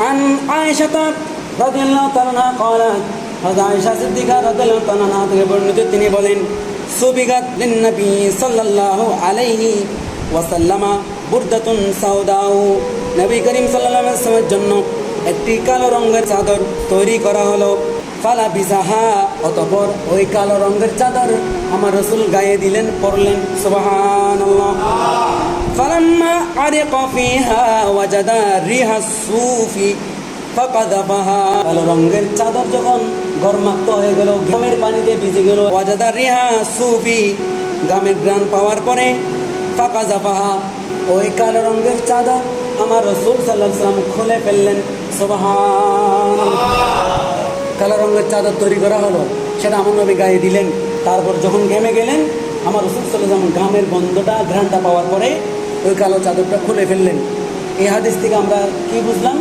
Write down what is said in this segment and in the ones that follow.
عن عائشة رضي الله تعالى عنها قالت হযরত আয়েশা সিদ্দিকা রাদিয়াল্লাহু তাআলা আনহা থেকে বর্ণিত তিনি বলেন সুবিগাত লিন-নবী সাল্লাল্লাহু আলাইহি ওয়াসাল্লাম বুরদাতুন সাউদাউ নবী করিম সাল্লাল্লাহু আলাইহি ওয়াসাল্লামের জন্য একটি কালো রঙের চাদর তৈরি করা হলো ফালা বিসাহা অতঃপর ওই কালো রঙের চাদর আমার রাসূল গায়ে দিলেন পরলেন সুবহানাল্লাহ ফালাম্মা আরিকা ফিহা ওয়াজাদা রিহা সুফি ফাকাদাফাহা কালো রঙের চাদর যখন গরমাক্ত হয়ে গেল ঘামের পানিতে ভিজে গেল ওয়াজাদা রিহা সুফি ঘামের ঘ্রাণ পাওয়ার পরে ফাকাদাফাহা ওই কালো রঙের চাদর আমার রাসূল সাল্লাল্লাহু আলাইহি ওয়াসাল্লাম খুলে ফেললেন সুবহানাল্লাহ কালো রঙের চাদর তৈরি করা হলো সেটা আমার নবী গায়ে দিলেন তারপর যখন ঘেমে গেলেন আমার রাসূল সাল্লাল্লাহু আলাইহি ওয়াসাল্লাম ঘামের গন্ধটা ঘ্রাণটা পাওয়ার পরে ওই কালো চাদরটা খুলে ফেললেন এই হাদিস থেকে আমরা কি বুঝলাম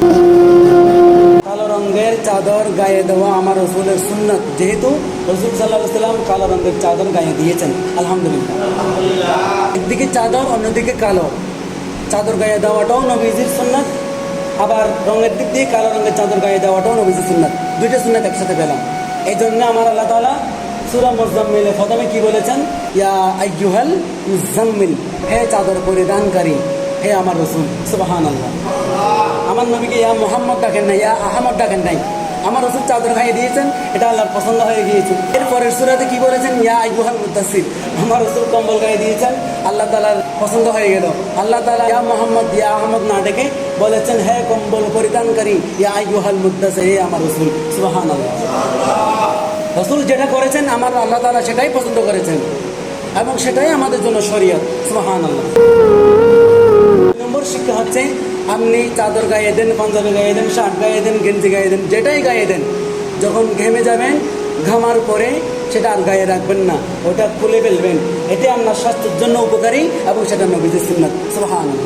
কালো রঙের চাদর গায়ে দেওয়া আমার রাসূলের সুন্নাত যেহেতু রাসূল সাল্লাল্লাহু আলাইহি ওয়াসাল্লাম কালো রঙের চাদর গায়ে দিয়েছেন আলহামদুলিল্লাহ একদিকে চাদর অন্যদিকে কালো চাদর গায়ে দেওয়াটাও নবীজির সুন্নাত আবার রঙের দিক দিয়ে কালো রঙের চাদর গায়ে দেওয়াটাও নবীজির সুন্নাত দুইটা সুন্নাত একসাথে পেলাম এই জন্য আমার আল্লাহ তাআলা সূরা মুজাম্মিলে প্রথমে কি বলেছেন ইয়া আইয়ুহাল মুজাম্মিল হে চাদর পরিধানকারী হে আমার রাসূল সুবহানাল্লাহ আমার নবীকে ইয়া মুহাম্মদ ডাকেন না ইয়া আহমদ ডাকেন নাই আমার রাসূল চাদর গায়ে দিয়েছেন এটা আল্লাহর পছন্দ হয়ে গিয়েছে এরপরের সূরাতে কি বলেছেন ইয়া আইয়ুহাল মুদাসসির আমার রাসূল কম্বল গায়ে দিয়েছেন আল্লাহ তাআলার পছন্দ হয়ে গেল আল্লাহ তাআলা ইয়া মুহাম্মদ ইয়া আহমদ না ডেকে বলেছেন হে কম্বল পরিধানকারী ইয়া আইয়ুহাল মুদাসসির হে আমার রাসূল সুবহানাল্লাহ রাসূল যেটা করেছেন আমার আল্লাহ তাআলা সেটাই পছন্দ করেছেন এবং সেটাই আমাদের জন্য শরীয়ত সুবহানাল্লাহ নম্বর শিক্ষা হচ্ছে আপনি চাদর গায়ে দেন পাঞ্জাবি গায়ে দেন শার্ট গায়ে দেন গেঞ্জি গায়ে দেন যেটাই গায়ে দেন যখন ঘেমে যাবেন ঘামার পরে সেটা আর গায়ে রাখবেন না ওটা খুলে ফেলবেন এটা আপনার স্বাস্থ্যের জন্য উপকারী এবং সেটা নবীজির সুন্নাত সুবহানাল্লাহ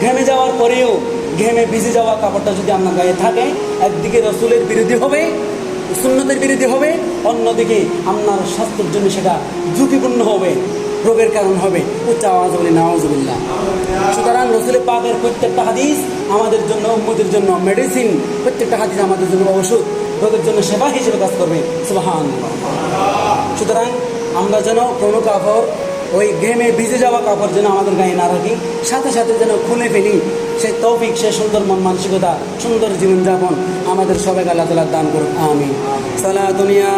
ঘেমে যাওয়ার পরেও ঘেমে ভিজে যাওয়া কাপড়টা যদি আপনার গায়ে থাকে একদিকে রাসূলের বিরোধী হবে সুন্নতের বিরোধী হবে অন্যদিকে আপনার স্বাস্থ্যের জন্য সেটা ঝুঁকিপূর্ণ হবে রোগের কারণ হবে উচ্চ আওয়াজ বলি নাউজুবিল্লাহ সুতরাং রাসূল পাকের প্রত্যেকটা হাদিস আমাদের জন্য উম্মতের জন্য মেডিসিন প্রত্যেকটা হাদিস আমাদের জন্য ওষুধ রোগের জন্য সেবা হিসেবে কাজ করবে সুবহানাল্লাহ সুতরাং আমরা যেন কোনো কাপড় ওই ঘেমে ভিজে যাওয়া কাপড় যেন আমাদের গায়ে না রাখি সাথে সাথে যেন খুলে ফেলি সে তৌফিক সে সুন্দর মন মানসিকতা সুন্দর জীবনযাপন আমাদের সবাইকে আল্লাহ তাআলা দান করুন আমিন সালাতুনিয়া